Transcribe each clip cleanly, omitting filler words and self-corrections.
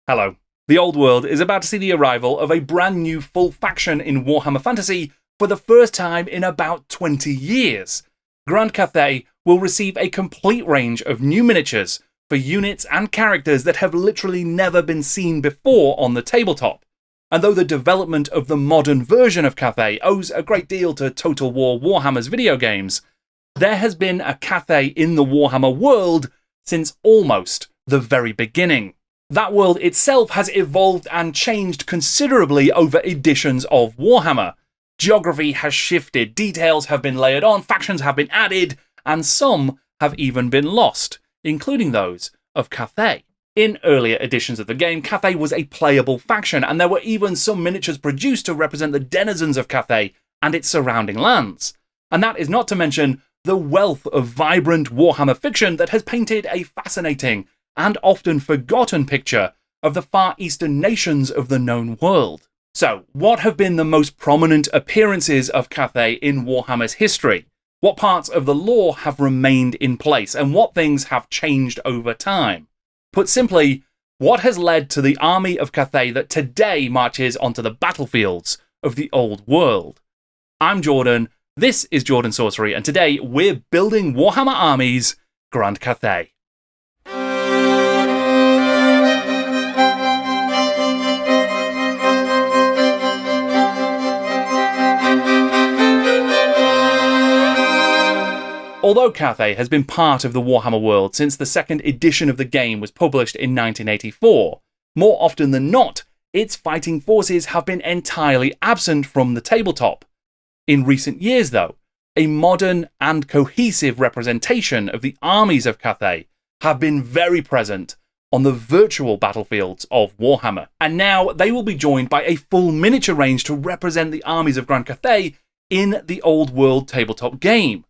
Hello. The old world is about to see the arrival of a brand new full faction in Warhammer Fantasy for the first time in about 20 years. Grand Cathay will receive a complete range of new miniatures for units and characters that have literally never been seen before on the tabletop. And though the development of the modern version of Cathay owes a great deal to Total War Warhammer's video games, there has been a Cathay in the Warhammer world since almost the very beginning. That world itself has evolved and changed considerably over editions of Warhammer. Geography has shifted, details have been layered on, factions have been added, and some have even been lost, including those of Cathay. In earlier editions of the game, Cathay was a playable faction, and there were even some miniatures produced to represent the denizens of Cathay and its surrounding lands. And that is not to mention the wealth of vibrant Warhammer fiction that has painted a fascinating and often forgotten picture of the Far Eastern nations of the known world. So, what have been the most prominent appearances of Cathay in Warhammer's history? What parts of the lore have remained in place, and what things have changed over time? Put simply, what has led to the army of Cathay that today marches onto the battlefields of the old world? I'm Jordan, this is Jordan Sorcery, and today we're building Warhammer Armies, Grand Cathay. Although Cathay has been part of the Warhammer world since the second edition of the game was published in 1984, more often than not, its fighting forces have been entirely absent from the tabletop. In recent years, though, a modern and cohesive representation of the armies of Cathay have been very present on the virtual battlefields of Warhammer. And now they will be joined by a full miniature range to represent the armies of Grand Cathay in the old world tabletop game.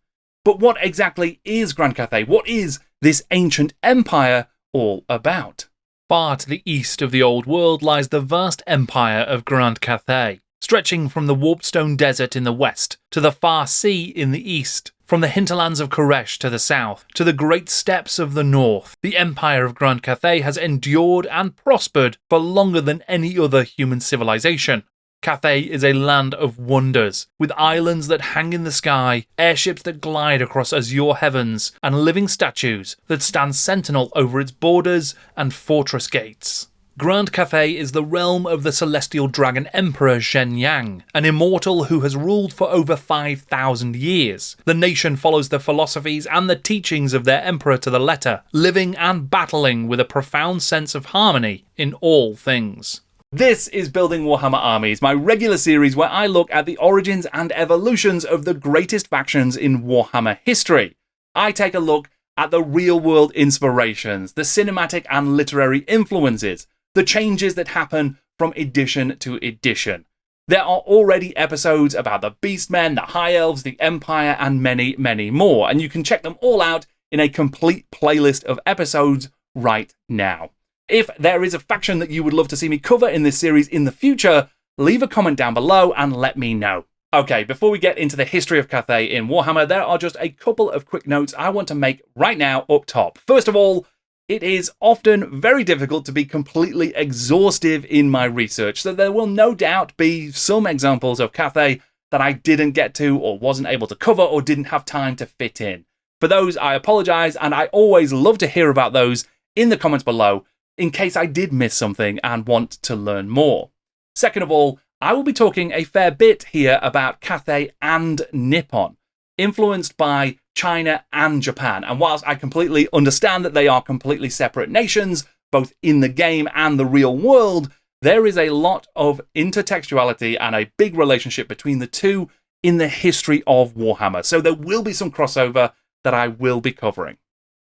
But what exactly is Grand Cathay? What is this ancient empire all about? Far to the east of the old world lies the vast empire of Grand Cathay, stretching from the Warpstone Desert in the west to the far sea in the east, from the hinterlands of Koresh to the south to the great steppes of the north. The empire of Grand Cathay has endured and prospered for longer than any other human civilization. Cathay is a land of wonders, with islands that hang in the sky, airships that glide across azure heavens, and living statues that stand sentinel over its borders and fortress gates. Grand Cathay is the realm of the celestial dragon emperor Shen Yang, an immortal who has ruled for over 5,000 years. The nation follows the philosophies and the teachings of their emperor to the letter, living and battling with a profound sense of harmony in all things. This is Building Warhammer Armies, my regular series where I look at the origins and evolutions of the greatest factions in Warhammer history. I take a look at the real-world inspirations, the cinematic and literary influences, the changes that happen from edition to edition. There are already episodes about the Beastmen, the High Elves, the Empire, and many, many more, and you can check them all out in a complete playlist of episodes right now. If there is a faction that you would love to see me cover in this series in the future, leave a comment down below and let me know. Okay, before we get into the history of Cathay in Warhammer, there are just a couple of quick notes I want to make right now up top. First of all, it is often very difficult to be completely exhaustive in my research, so there will no doubt be some examples of Cathay that I didn't get to or wasn't able to cover or didn't have time to fit in. For those, I apologise, and I always love to hear about those in the comments below, in case I did miss something and want to learn more. Second of all, I will be talking a fair bit here about Cathay and Nippon, influenced by China and Japan. And whilst I completely understand that they are completely separate nations, both in the game and the real world, there is a lot of intertextuality and a big relationship between the two in the history of Warhammer. So there will be some crossover that I will be covering.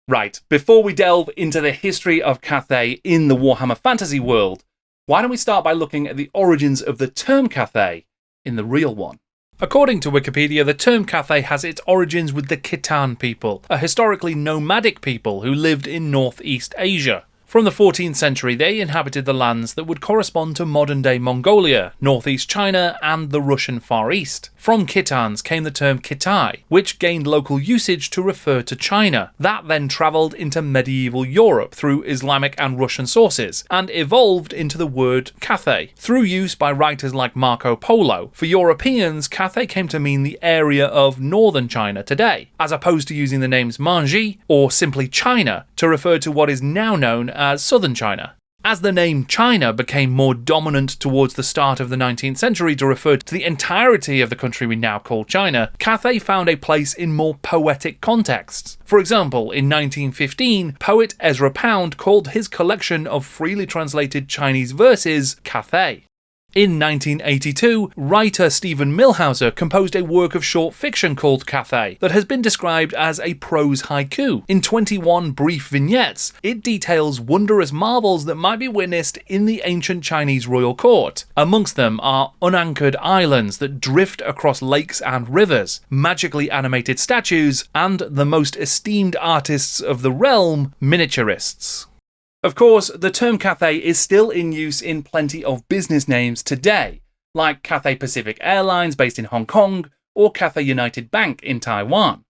Right, before we delve into the history of Cathay in the Warhammer fantasy world, why don't we start by looking at the origins of the term Cathay in the real one? According to Wikipedia, the term Cathay has its origins with the Khitan people, a historically nomadic people who lived in Northeast Asia. From the 14th century, they inhabited the lands that would correspond to modern-day Mongolia, northeast China, and the Russian Far East. From Catans came the term Cathay, which gained local usage to refer to China. That then travelled into medieval Europe through Islamic and Russian sources, and evolved into the word Cathay, through use by writers like Marco Polo. For Europeans, Cathay came to mean the area of northern China today, as opposed to using the names Manji or simply China to refer to what is now known as southern China. As the name China became more dominant towards the start of the 19th century to refer to the entirety of the country we now call China, Cathay found a place in more poetic contexts. For example, in 1915, poet Ezra Pound called his collection of freely translated Chinese verses Cathay. In 1982, writer Stephen Milhauser composed a work of short fiction called Cathay that has been described as a prose haiku. In 21 brief vignettes, it details wondrous marvels that might be witnessed in the ancient Chinese royal court. Amongst them are unanchored islands that drift across lakes and rivers, magically animated statues, and the most esteemed artists of the realm, miniaturists. Of course, the term Cathay is still in use in plenty of business names today, like Cathay Pacific Airlines based in Hong Kong or Cathay United Bank in Taiwan.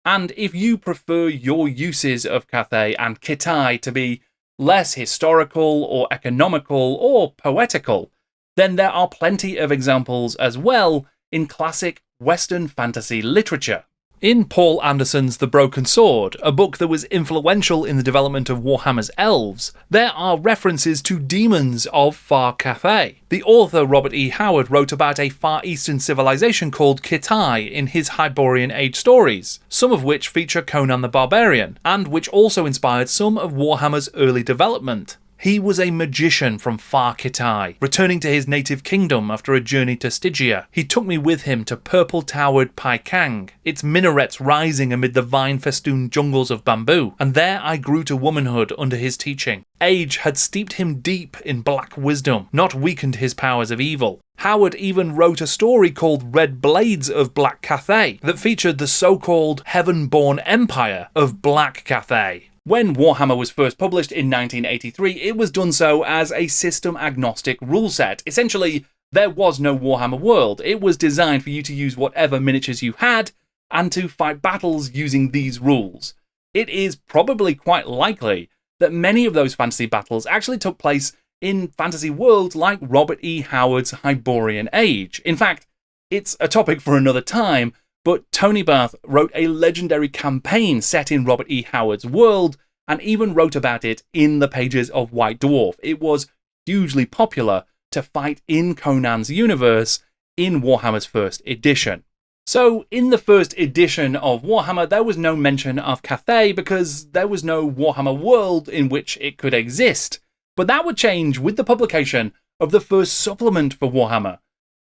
And if you prefer your uses of Cathay and Kitai to be less historical or economical or poetical, then there are plenty of examples as well in classic Western fantasy literature. In Paul Anderson's The Broken Sword, a book that was influential in the development of Warhammer's elves, there are references to demons of Far Cathay. The author Robert E. Howard wrote about a Far Eastern civilization called Kitai in his Hyborian Age stories, some of which feature Conan the Barbarian, and which also inspired some of Warhammer's early development. He was a magician from Far Cathay, returning to his native kingdom after a journey to Stygia. He took me with him to purple-towered Paikang, its minarets rising amid the vine-festooned jungles of bamboo, and there I grew to womanhood under his teaching. Age had steeped him deep in black wisdom, not weakened his powers of evil. Howard even wrote a story called Red Blades of Black Cathay that featured the so-called heaven-born empire of Black Cathay. When Warhammer was first published in 1983, it was done so as a system-agnostic rule set. Essentially, there was no Warhammer world. It was designed for you to use whatever miniatures you had and to fight battles using these rules. It is probably quite likely that many of those fantasy battles actually took place in fantasy worlds like Robert E. Howard's Hyborian Age. In fact, it's a topic for another time, but Tony Bath wrote a legendary campaign set in Robert E. Howard's world and even wrote about it in the pages of White Dwarf. It was hugely popular to fight in Conan's universe in Warhammer's first edition. So, in the first edition of Warhammer, there was no mention of Cathay because there was no Warhammer world in which it could exist. But that would change with the publication of the first supplement for Warhammer,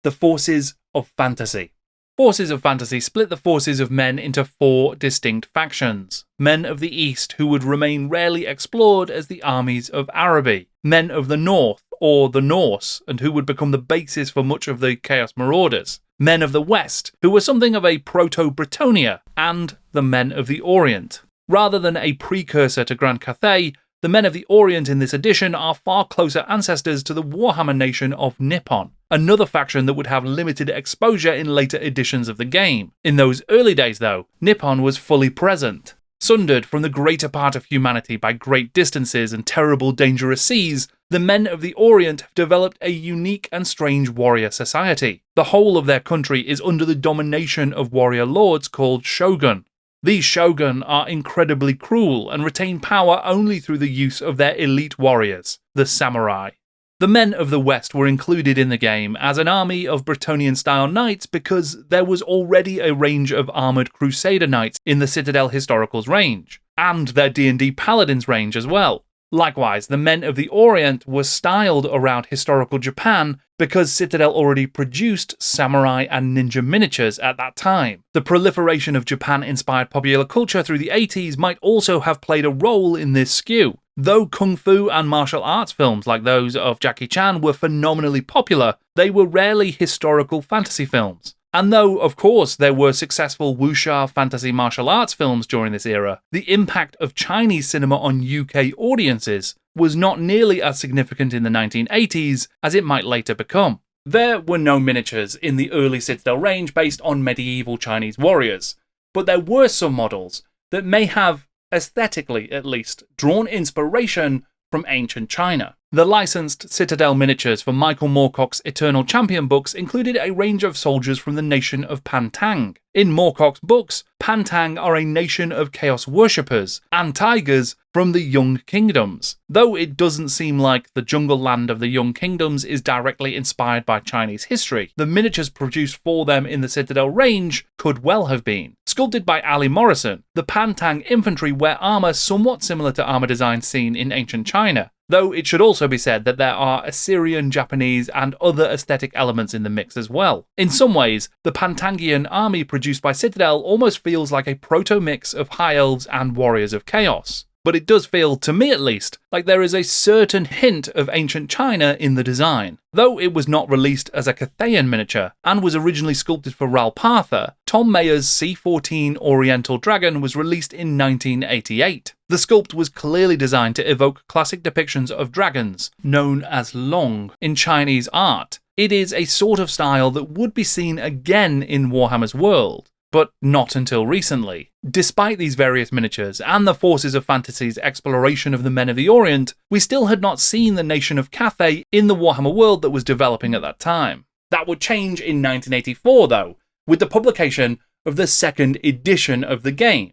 the Forces of Fantasy. Forces of Fantasy split the forces of men into 4 distinct factions. Men of the East, who would remain rarely explored as the armies of Araby. Men of the North, or the Norse, and who would become the basis for much of the Chaos Marauders. Men of the West, who were something of a Proto-Britonia. And the Men of the Orient. Rather than a precursor to Grand Cathay, the Men of the Orient in this edition are far closer ancestors to the Warhammer nation of Nippon, another faction that would have limited exposure in later editions of the game. In those early days, though, Nippon was fully present. Sundered from the greater part of humanity by great distances and terrible dangerous seas, the Men of the Orient have developed a unique and strange warrior society. The whole of their country is under the domination of warrior lords called shogun. These shogun are incredibly cruel and retain power only through the use of their elite warriors, the samurai. The Men of the West were included in the game as an army of Bretonnian-style knights because there was already a range of armoured Crusader knights in the Citadel Historicals range, and their D&D Paladins range as well. Likewise, the Men of the Orient were styled around historical Japan because Citadel already produced samurai and ninja miniatures at that time. The proliferation of Japan-inspired popular culture through the 80s might also have played a role in this skew. Though kung fu and martial arts films like those of Jackie Chan were phenomenally popular, they were rarely historical fantasy films. And though, of course, there were successful wuxia fantasy martial arts films during this era, the impact of Chinese cinema on UK audiences was not nearly as significant in the 1980s as it might later become. There were no miniatures in the early Citadel range based on medieval Chinese warriors, but there were some models that may have, aesthetically at least, drawn inspiration from ancient China. The licensed Citadel miniatures for Michael Moorcock's Eternal Champion books included a range of soldiers from the nation of Pantang. In Moorcock's books, Pantang are a nation of chaos worshippers and tigers from the Young Kingdoms. Though it doesn't seem like the jungle land of the Young Kingdoms is directly inspired by Chinese history, the miniatures produced for them in the Citadel range could well have been. Sculpted by Ali Morrison, the Pantang infantry wear armour somewhat similar to armour designs seen in ancient China, though it should also be said that there are Assyrian, Japanese, and other aesthetic elements in the mix as well. In some ways, the Pantangian army produced by Citadel almost feels like a proto-mix of High Elves and Warriors of Chaos. But it does feel, to me at least, like there is a certain hint of ancient China in the design. Though it was not released as a Cathayan miniature and was originally sculpted for Ral Partha, Tom Mayer's C14 Oriental Dragon was released in 1988. The sculpt was clearly designed to evoke classic depictions of dragons, known as Long, in Chinese art. It is a sort of style that would be seen again in Warhammer's world, but not until recently. Despite these various miniatures and the Forces of Fantasy's exploration of the Men of the Orient, we still had not seen the nation of Cathay in the Warhammer world that was developing at that time. That would change in 1984 though, with the publication of the second edition of the game.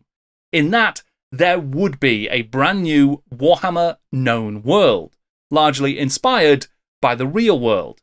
In that, there would be a brand new Warhammer known world, largely inspired by the real world.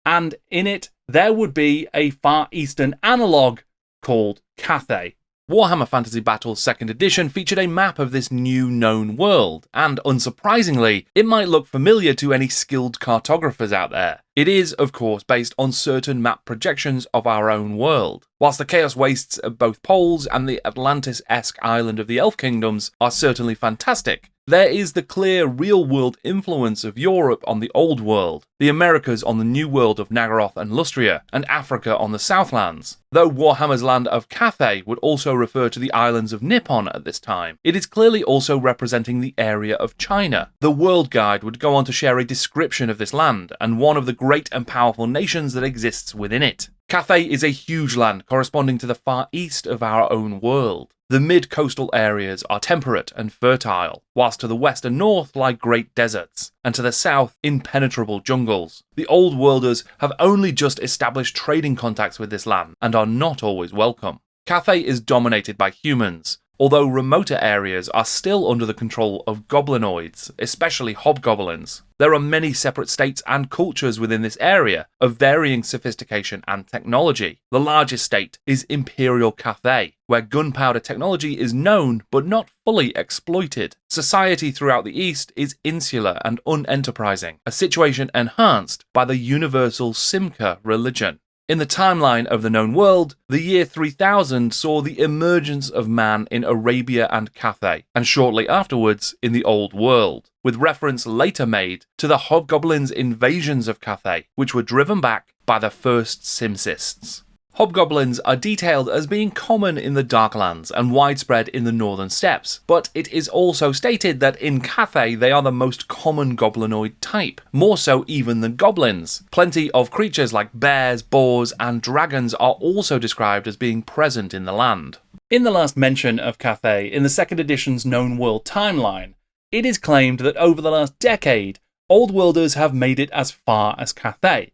And in it, there would be a Far Eastern analogue called Cathay. Warhammer Fantasy Battles 2nd Edition featured a map of this new known world, and unsurprisingly, it might look familiar to any skilled cartographers out there. It is, of course, based on certain map projections of our own world. Whilst the Chaos Wastes of both poles and the Atlantis-esque island of the Elf Kingdoms are certainly fantastic, there is the clear real-world influence of Europe on the Old World, the Americas on the New World of Nagaroth and Lustria, and Africa on the Southlands. Though Warhammer's land of Cathay would also refer to the islands of Nippon at this time, it is clearly also representing the area of China. The World Guide would go on to share a description of this land, and one of the great and powerful nations that exists within it. Cathay is a huge land corresponding to the far east of our own world. The mid-coastal areas are temperate and fertile, whilst to the west and north lie great deserts, and to the south impenetrable jungles. The Old Worlders have only just established trading contacts with this land, and are not always welcome. Cathay is dominated by humans, although remoter areas are still under the control of goblinoids, especially hobgoblins. There are many separate states and cultures within this area, of varying sophistication and technology. The largest state is Imperial Cathans, where gunpowder technology is known but not fully exploited. Society throughout the East is insular and unenterprising, a situation enhanced by the universal Simca religion. In the timeline of the known world, the year 3000 saw the emergence of man in Arabia and Cathay, and shortly afterwards in the Old World, with reference later made to the Hobgoblins' invasions of Cathay, which were driven back by the first Simcists. Hobgoblins are detailed as being common in the Darklands and widespread in the Northern Steppes, but it is also stated that in Cathay they are the most common goblinoid type, more so even than goblins. Plenty of creatures like bears, boars, and dragons are also described as being present in the land. In the last mention of Cathay in the 2nd edition's known world timeline, it is claimed that over the last decade, Old Worlders have made it as far as Cathay.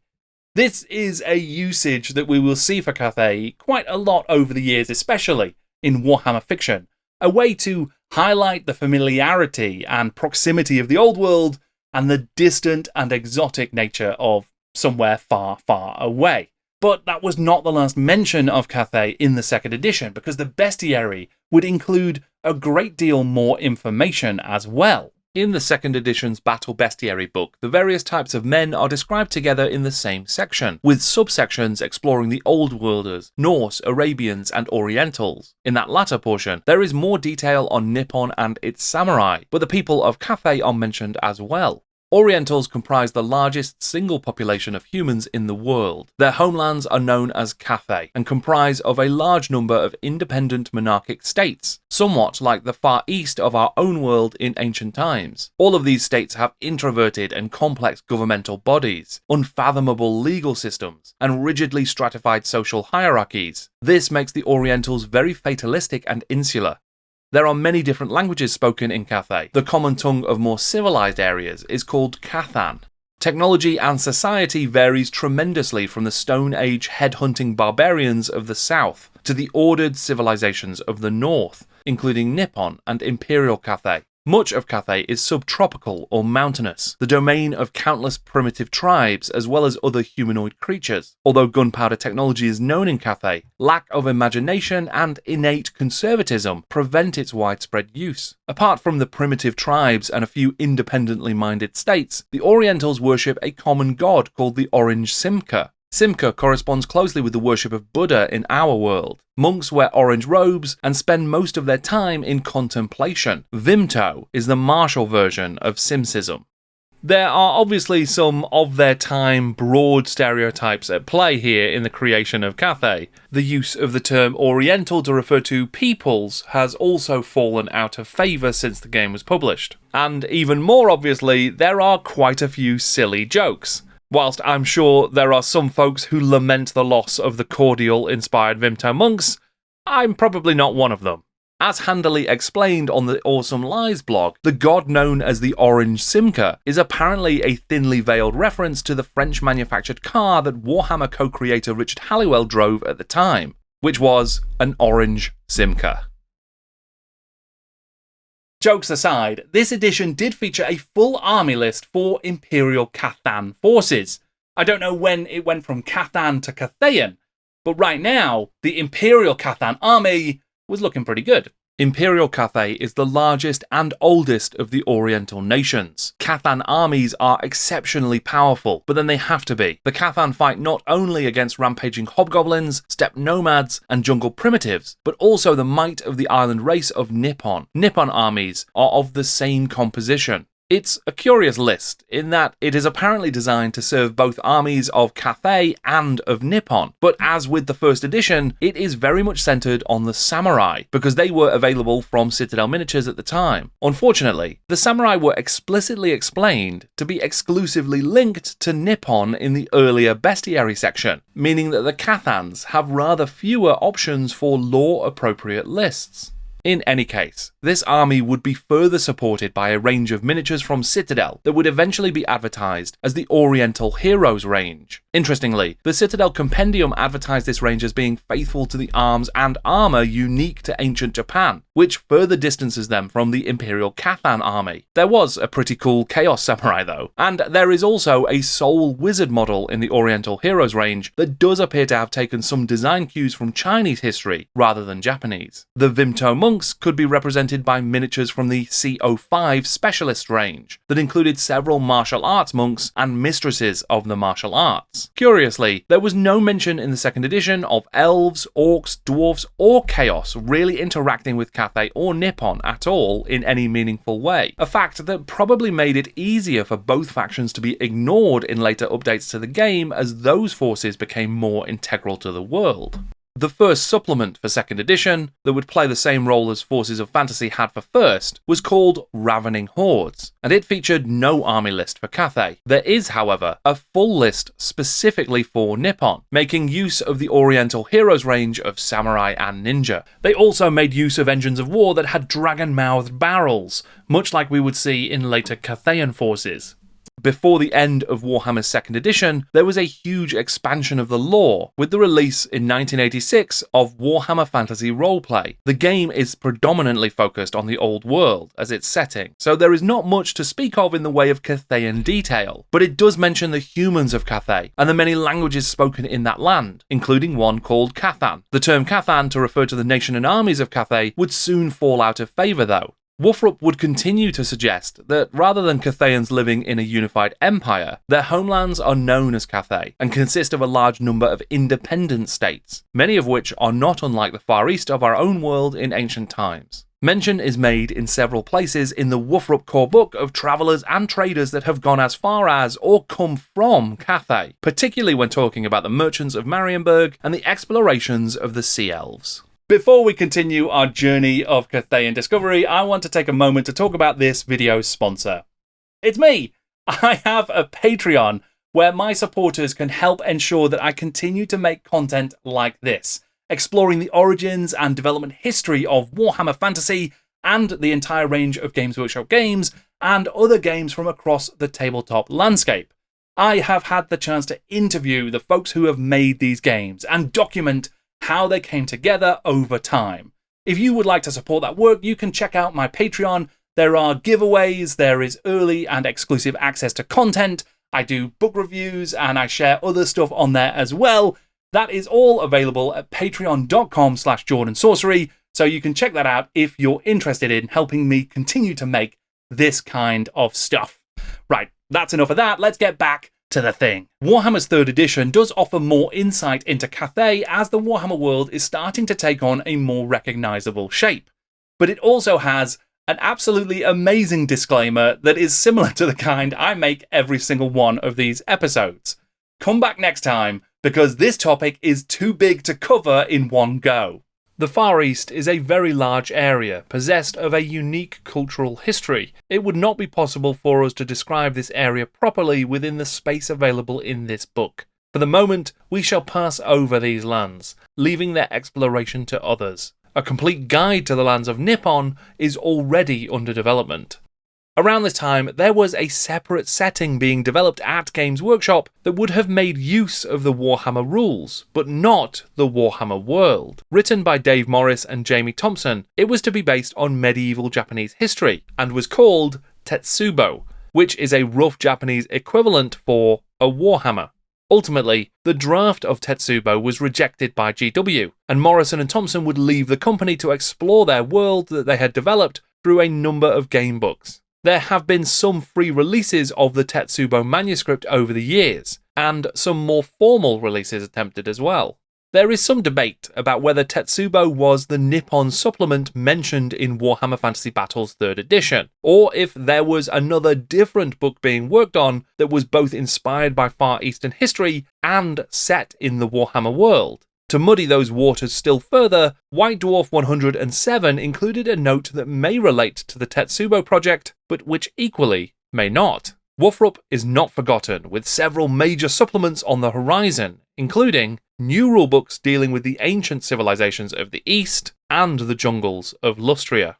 This is a usage that we will see for Cathay quite a lot over the years, especially in Warhammer fiction, a way to highlight the familiarity and proximity of the old world and the distant and exotic nature of somewhere far, far away. But that was not the last mention of Cathay in the 2nd edition, because the bestiary would include a great deal more information as well. In the 2nd edition's Battle Bestiary book, the various types of men are described together in the same section, with subsections exploring the Old Worlders, Norse, Arabians, and Orientals. In that latter portion, there is more detail on Nippon and its samurai, but the people of Cathay are mentioned as well. Orientals comprise the largest single population of humans in the world. Their homelands are known as Cathay and comprise of a large number of independent monarchic states, somewhat like the Far East of our own world in ancient times. All of these states have introverted and complex governmental bodies, unfathomable legal systems, and rigidly stratified social hierarchies. This makes the Orientals very fatalistic and insular. There are many different languages spoken in Cathay. The common tongue of more civilized areas is called Cathan. Technology and society varies tremendously from the Stone Age headhunting barbarians of the south to the ordered civilizations of the north, including Nippon and Imperial Cathay. Much of Cathay is subtropical or mountainous, the domain of countless primitive tribes as well as other humanoid creatures. Although gunpowder technology is known in Cathay, lack of imagination and innate conservatism prevent its widespread use. Apart from the primitive tribes and a few independently minded states, the Orientals worship a common god called the Orange Simka. Simka corresponds closely with the worship of Buddha in our world. Monks wear orange robes and spend most of their time in contemplation. Vimto is the martial version of Simsism. There are obviously some of their time broad stereotypes at play here in the creation of Cathay. The use of the term Oriental to refer to peoples has also fallen out of favour since the game was published. And even more obviously, there are quite a few silly jokes. Whilst I'm sure there are some folks who lament the loss of the cordial-inspired Vimto monks, I'm probably not one of them. As handily explained on the Awesome Lies blog, the god known as the Orange Simka is apparently a thinly veiled reference to the French-manufactured car that Warhammer co-creator Richard Halliwell drove at the time, which was an orange Simka. Jokes aside, this edition did feature a full army list for Imperial Cathan forces. I don't know when it went from Cathan to Cathayan, but right now, the Imperial Cathan army was looking pretty good. Imperial Cathay is the largest and oldest of the Oriental nations. Cathan armies are exceptionally powerful, but then they have to be. The Cathan fight not only against rampaging hobgoblins, steppe nomads, and jungle primitives, but also the might of the island race of Nippon. Nippon armies are of the same composition. It's a curious list, in that it is apparently designed to serve both armies of Cathay and of Nippon, but as with the first edition, it is very much centred on the samurai, because they were available from Citadel miniatures at the time. Unfortunately, the samurai were explicitly explained to be exclusively linked to Nippon in the earlier bestiary section, meaning that the Cathans have rather fewer options for lore-appropriate lists. In any case, this army would be further supported by a range of miniatures from Citadel that would eventually be advertised as the Oriental Heroes range. Interestingly, the Citadel Compendium advertised this range as being faithful to the arms and armour unique to ancient Japan, which further distances them from the Imperial Cathan army. There was a pretty cool Chaos Samurai though, and there is also a Soul Wizard model in the Oriental Heroes range that does appear to have taken some design cues from Chinese history rather than Japanese. The Vimto monks could be represented by miniatures from the CO5 Specialist range that included several martial arts monks and mistresses of the martial arts. Curiously, there was no mention in the second edition of elves, orcs, dwarfs, or chaos really interacting with Cathay or Nippon at all in any meaningful way, a fact that probably made it easier for both factions to be ignored in later updates to the game as those forces became more integral to the world. The first supplement for 2nd edition, that would play the same role as Forces of Fantasy had for 1st, was called Ravening Hordes, and it featured no army list for Cathay. There is, however, a full list specifically for Nippon, making use of the Oriental Heroes range of samurai and ninja. They also made use of engines of war that had dragon-mouthed barrels, much like we would see in later Cathayan forces. Before the end of Warhammer's 2nd edition, there was a huge expansion of the lore, with the release in 1986 of Warhammer Fantasy Roleplay. The game is predominantly focused on the old world as its setting, so there is not much to speak of in the way of Cathayan detail, but it does mention the humans of Cathay, and the many languages spoken in that land, including one called Cathan. The term Cathan to refer to the nation and armies of Cathay would soon fall out of favour though. Wolfrup would continue to suggest that rather than Cathayans living in a unified empire, their homelands are known as Cathay and consist of a large number of independent states, many of which are not unlike the Far East of our own world in ancient times. Mention is made in several places in the Wuthrup core book of travellers and traders that have gone as far as or come from Cathay, particularly when talking about the merchants of Marienburg and the explorations of the Sea Elves. Before we continue our journey of Cathayan discovery, I want to take a moment to talk about this video's sponsor. It's me! I have a Patreon where my supporters can help ensure that I continue to make content like this, exploring the origins and development history of Warhammer Fantasy and the entire range of Games Workshop games and other games from across the tabletop landscape. I have had the chance to interview the folks who have made these games and document how they came together over time. If you would like to support that work, you can check out my Patreon. There are giveaways, there is early and exclusive access to content, I do book reviews, and I share other stuff on there as well. That is all available at patreon.com/JordanSorcery, so you can check that out if you're interested in helping me continue to make this kind of stuff. Right, that's enough of that. Let's get back to the thing. Warhammer's 3rd edition does offer more insight into Cathay as the Warhammer world is starting to take on a more recognisable shape. But it also has an absolutely amazing disclaimer that is similar to the kind I make every single one of these episodes. Come back next time, because this topic is too big to cover in one go. The Far East is a very large area, possessed of a unique cultural history. It would not be possible for us to describe this area properly within the space available in this book. For the moment, we shall pass over these lands, leaving their exploration to others. A complete guide to the lands of Nippon is already under development. Around this time, there was a separate setting being developed at Games Workshop that would have made use of the Warhammer rules, but not the Warhammer world. Written by Dave Morris and Jamie Thompson, it was to be based on medieval Japanese history, and was called Tetsubo, which is a rough Japanese equivalent for a Warhammer. Ultimately, the draft of Tetsubo was rejected by GW, and Morrison and Thompson would leave the company to explore their world that they had developed through a number of game books. There have been some free releases of the Tetsubo manuscript over the years, and some more formal releases attempted as well. There is some debate about whether Tetsubo was the Nippon supplement mentioned in Warhammer Fantasy Battles 3rd edition, or if there was another different book being worked on that was both inspired by Far Eastern history and set in the Warhammer world. To muddy those waters still further, White Dwarf 107 included a note that may relate to the Tetsubo project, but which equally may not. Wuthrup is not forgotten, with several major supplements on the horizon, including new rulebooks dealing with the ancient civilizations of the East and the jungles of Lustria.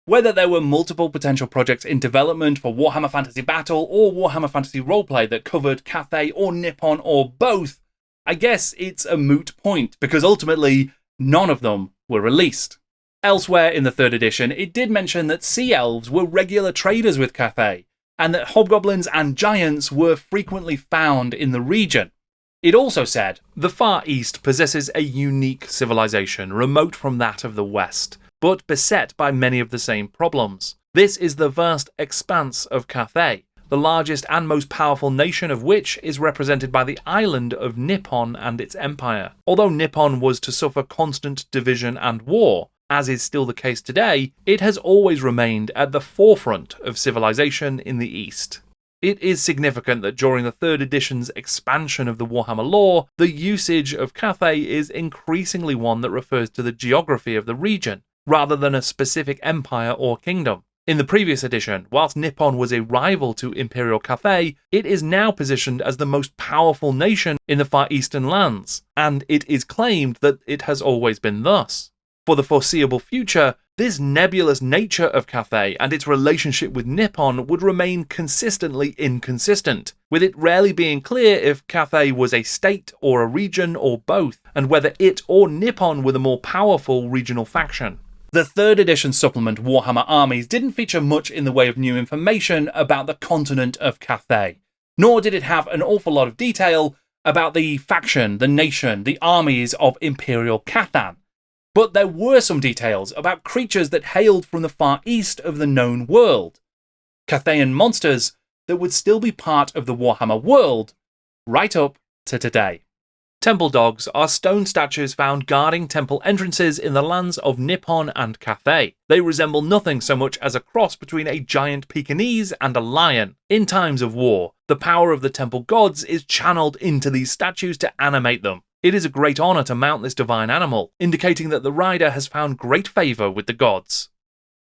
Whether there were multiple potential projects in development for Warhammer Fantasy Battle or Warhammer Fantasy Roleplay that covered Cathay or Nippon or both, I guess it's a moot point, because ultimately none of them were released. Elsewhere in the 3rd edition, it did mention that Sea Elves were regular traders with Cathay, and that hobgoblins and giants were frequently found in the region. It also said, the Far East possesses a unique civilization remote from that of the West, but beset by many of the same problems. This is the vast expanse of Cathay, the largest and most powerful nation of which is represented by the island of Nippon and its empire. Although Nippon was to suffer constant division and war, as is still the case today, it has always remained at the forefront of civilization in the East. It is significant that during the 3rd edition's expansion of the Warhammer lore, the usage of Cathay is increasingly one that refers to the geography of the region, rather than a specific empire or kingdom. In the previous edition, whilst Nippon was a rival to Imperial Cathay, it is now positioned as the most powerful nation in the Far Eastern lands, and it is claimed that it has always been thus. For the foreseeable future, this nebulous nature of Cathay and its relationship with Nippon would remain consistently inconsistent, with it rarely being clear if Cathay was a state or a region or both, and whether it or Nippon were the more powerful regional faction. The 3rd edition supplement Warhammer Armies didn't feature much in the way of new information about the continent of Cathay, nor did it have an awful lot of detail about the faction, the nation, the armies of Imperial Cathan. But there were some details about creatures that hailed from the far east of the known world, Cathayan monsters that would still be part of the Warhammer world right up to today. Temple dogs are stone statues found guarding temple entrances in the lands of Nippon and Cathay. They resemble nothing so much as a cross between a giant Pekingese and a lion. In times of war, the power of the temple gods is channeled into these statues to animate them. It is a great honour to mount this divine animal, indicating that the rider has found great favour with the gods.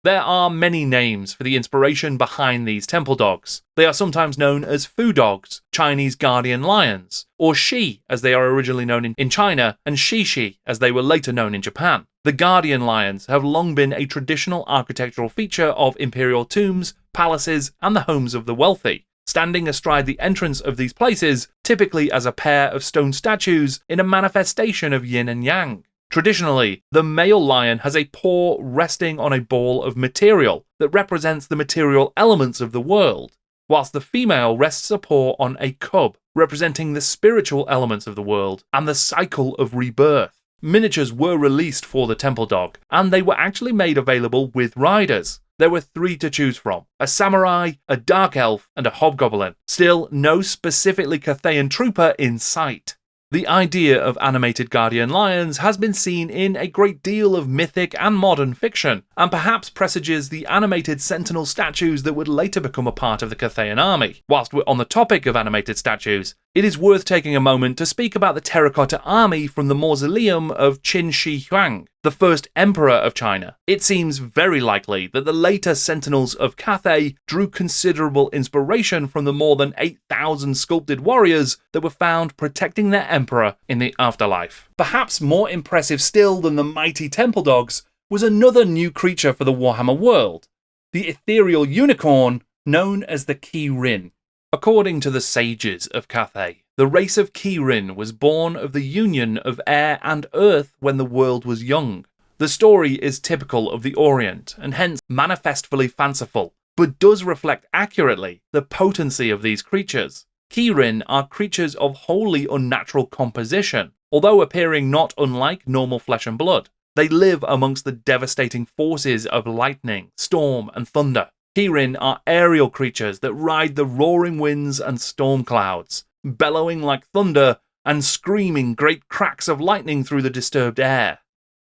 There are many names for the inspiration behind these temple dogs. They are sometimes known as Fu dogs, Chinese guardian lions, or Shi as they are originally known in China, and Shishi as they were later known in Japan. The guardian lions have long been a traditional architectural feature of imperial tombs, palaces, and the homes of the wealthy, standing astride the entrance of these places, typically as a pair of stone statues in a manifestation of yin and yang. Traditionally, the male lion has a paw resting on a ball of material that represents the material elements of the world, whilst the female rests a paw on a cub, representing the spiritual elements of the world and the cycle of rebirth. Miniatures were released for the temple dog, and they were actually made available with riders. There were 3 to choose from: a samurai, a dark elf, and a hobgoblin. Still, no specifically Cathayan trooper in sight. The idea of animated guardian lions has been seen in a great deal of mythic and modern fiction, and perhaps presages the animated sentinel statues that would later become a part of the Cathayan army. Whilst we're on the topic of animated statues, it is worth taking a moment to speak about the terracotta army from the mausoleum of Qin Shi Huang, the first emperor of China. It seems very likely that the later sentinels of Cathay drew considerable inspiration from the more than 8,000 sculpted warriors that were found protecting their emperor in the afterlife. Perhaps more impressive still than the mighty temple dogs was another new creature for the Warhammer world, the ethereal unicorn known as the Kirin. According to the sages of Cathay, the race of Kirin was born of the union of air and earth when the world was young. The story is typical of the Orient, and hence manifestly fanciful, but does reflect accurately the potency of these creatures. Kirin are creatures of wholly unnatural composition, although appearing not unlike normal flesh and blood. They live amongst the devastating forces of lightning, storm, and thunder. Kirin are aerial creatures that ride the roaring winds and storm clouds, bellowing like thunder and screaming great cracks of lightning through the disturbed air.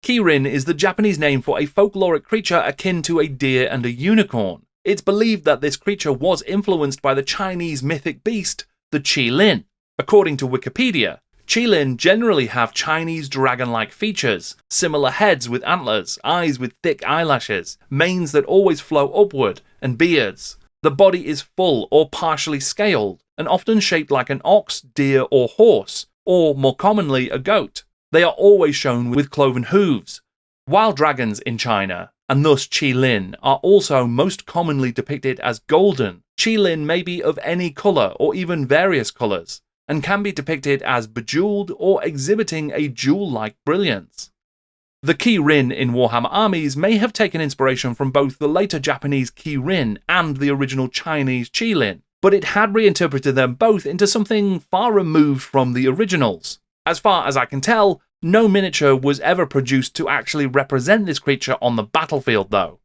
Kirin is the Japanese name for a folkloric creature akin to a deer and a unicorn. It's believed that this creature was influenced by the Chinese mythic beast, the Qilin. According to Wikipedia, Qilin generally have Chinese dragon-like features, similar heads with antlers, eyes with thick eyelashes, manes that always flow upward, and beards. The body is full or partially scaled, and often shaped like an ox, deer, or horse, or more commonly a goat. They are always shown with cloven hooves. Wild dragons in China, and thus Qilin, are also most commonly depicted as golden. Qilin may be of any colour or even various colours, and can be depicted as bejeweled or exhibiting a jewel-like brilliance. The Kirin in Warhammer Armies may have taken inspiration from both the later Japanese Kirin and the original Chinese Qilin, but it had reinterpreted them both into something far removed from the originals. As far as I can tell, no miniature was ever produced to actually represent this creature on the battlefield though.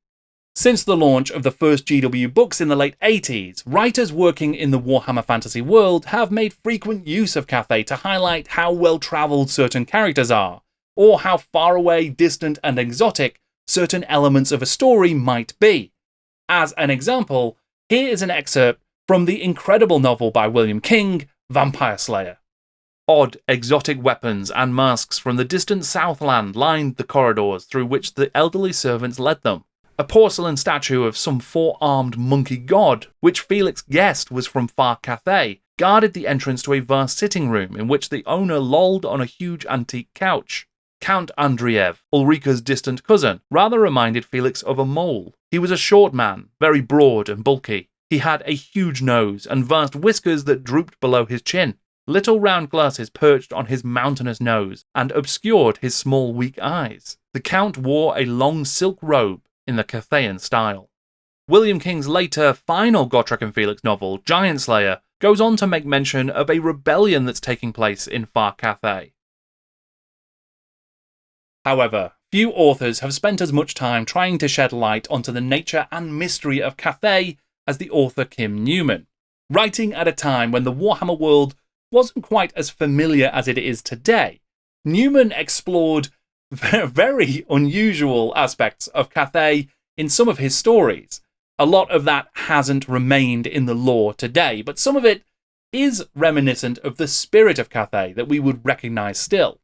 Since the launch of the first GW books in the late 80s, writers working in the Warhammer fantasy world have made frequent use of Cathay to highlight how well-travelled certain characters are, or how far away, distant, and exotic certain elements of a story might be. As an example, here is an excerpt from the incredible novel by William King, Vampire Slayer. Odd, exotic weapons and masks from the distant Southland lined the corridors through which the elderly servants led them. A porcelain statue of some 4-armed monkey god, which Felix guessed was from far Cathay, guarded the entrance to a vast sitting room in which the owner lolled on a huge antique couch. Count Andriev, Ulrika's distant cousin, rather reminded Felix of a mole. He was a short man, very broad and bulky. He had a huge nose and vast whiskers that drooped below his chin. Little round glasses perched on his mountainous nose and obscured his small weak eyes. The Count wore a long silk robe in the Cathayan style. William King's later, final Gotrek and Felix novel, Giant Slayer, goes on to make mention of a rebellion that's taking place in far Cathay. However, few authors have spent as much time trying to shed light onto the nature and mystery of Cathay as the author Kim Newman. Writing at a time when the Warhammer world wasn't quite as familiar as it is today. Newman explored very unusual aspects of Cathay in some of his stories. A lot of that hasn't remained in the lore today, but some of it is reminiscent of the spirit of Cathay that we would recognise still.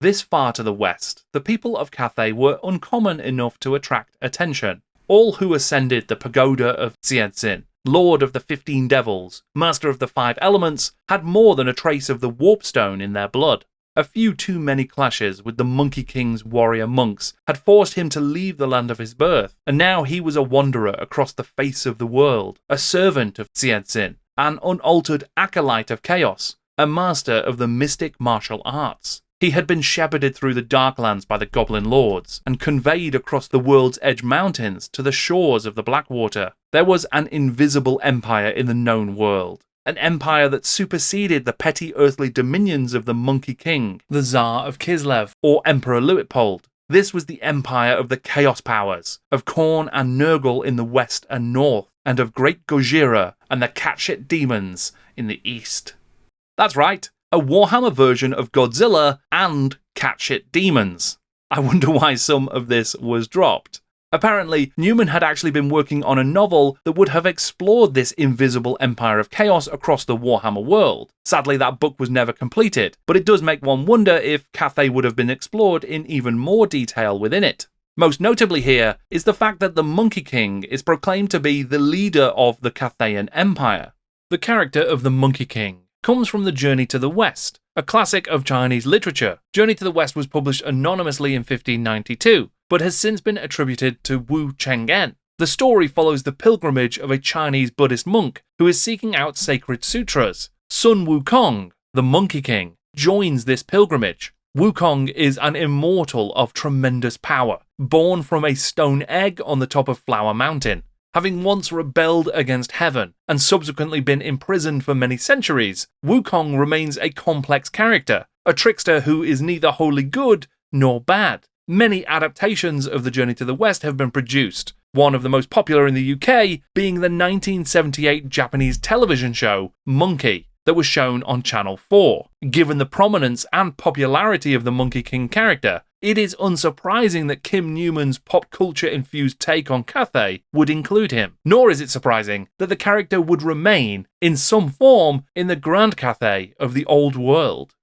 This far to the west, the people of Cathay were uncommon enough to attract attention. All who ascended the pagoda of Xianxin, Lord of the 15 Devils, Master of the 5 Elements, had more than a trace of the Warp Stone in their blood. A few too many clashes with the Monkey King's warrior monks had forced him to leave the land of his birth, and now he was a wanderer across the face of the world, a servant of Xianxin, an unaltered acolyte of chaos, a master of the mystic martial arts. He had been shepherded through the Darklands by the Goblin Lords, and conveyed across the World's Edge Mountains to the shores of the Blackwater. There was an invisible empire in the known world. An empire that superseded the petty earthly dominions of the Monkey King, the Tsar of Kislev, or Emperor Luitpold. This was the empire of the Chaos Powers, of Khorne and Nurgle in the west and north, and of Great Gojira and the Catshit Demons in the east. That's right, a Warhammer version of Godzilla and Catshit Demons. I wonder why some of this was dropped. Apparently, Newman had actually been working on a novel that would have explored this invisible empire of chaos across the Warhammer world. Sadly, that book was never completed, but it does make one wonder if Cathay would have been explored in even more detail within it. Most notably here is the fact that the Monkey King is proclaimed to be the leader of the Cathayan Empire. The character of the Monkey King comes from The Journey to the West, a classic of Chinese literature. Journey to the West was published anonymously in 1592, but has since been attributed to Wu Cheng'en. The story follows the pilgrimage of a Chinese Buddhist monk who is seeking out sacred sutras. Sun Wukong, the Monkey King, joins this pilgrimage. Wukong is an immortal of tremendous power, born from a stone egg on the top of Flower Mountain. Having once rebelled against heaven and subsequently been imprisoned for many centuries, Wukong remains a complex character, a trickster who is neither wholly good nor bad. Many adaptations of The Journey to the West have been produced, one of the most popular in the UK being the 1978 Japanese television show Monkey, that was shown on Channel 4. Given the prominence and popularity of the Monkey King character, it is unsurprising that Kim Newman's pop culture-infused take on Cathay would include him. Nor is it surprising that the character would remain, in some form, in the Grand Cathay of the Old World.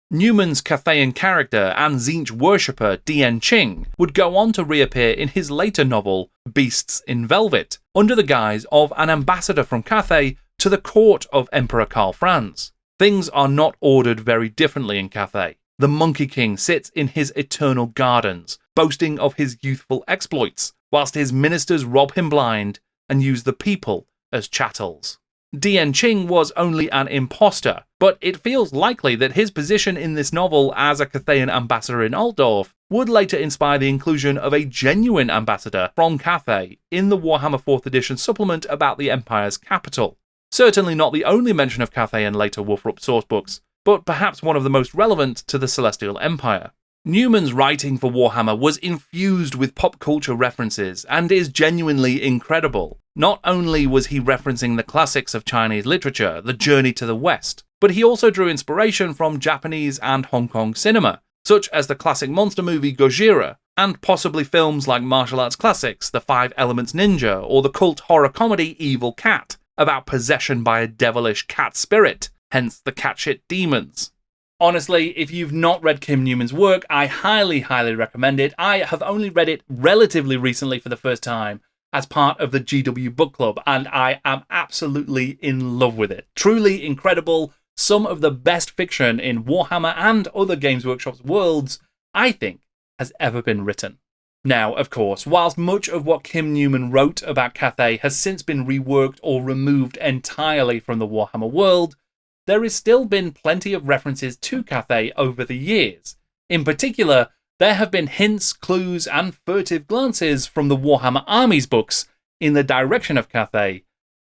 Newman's Cathayan character and Tzeentch worshipper Dian Qing would go on to reappear in his later novel Beasts in Velvet, under the guise of an ambassador from Cathay to the court of Emperor Karl Franz. Things are not ordered very differently in Cathay. The Monkey King sits in his eternal gardens, boasting of his youthful exploits, whilst his ministers rob him blind and use the people as chattels. Dian Qing was only an imposter, but it feels likely that his position in this novel as a Cathayan ambassador in Altdorf would later inspire the inclusion of a genuine ambassador from Cathay in the Warhammer 4th edition supplement about the Empire's capital. Certainly not the only mention of Cathay in later Wolfrup sourcebooks, but perhaps one of the most relevant to the Celestial Empire. Newman's writing for Warhammer was infused with pop culture references and is genuinely incredible. Not only was he referencing the classics of Chinese literature, The Journey to the West, but he also drew inspiration from Japanese and Hong Kong cinema, such as the classic monster movie Gojira, and possibly films like martial arts classics The 5 Elements Ninja or the cult horror comedy Evil Cat, about possession by a devilish cat spirit, hence the Catshit Demons. Honestly, if you've not read Kim Newman's work, I highly recommend it. I have only read it relatively recently for the first time as part of the GW Book Club, and I am absolutely in love with it. Truly incredible. Some of the best fiction in Warhammer and other Games Workshop's worlds, I think, has ever been written. Now, of course, whilst much of what Kim Newman wrote about Cathay has since been reworked or removed entirely from the Warhammer world, there has still been plenty of references to Cathay over the years. In particular, there have been hints, clues, and furtive glances from the Warhammer Armies books in the direction of Cathay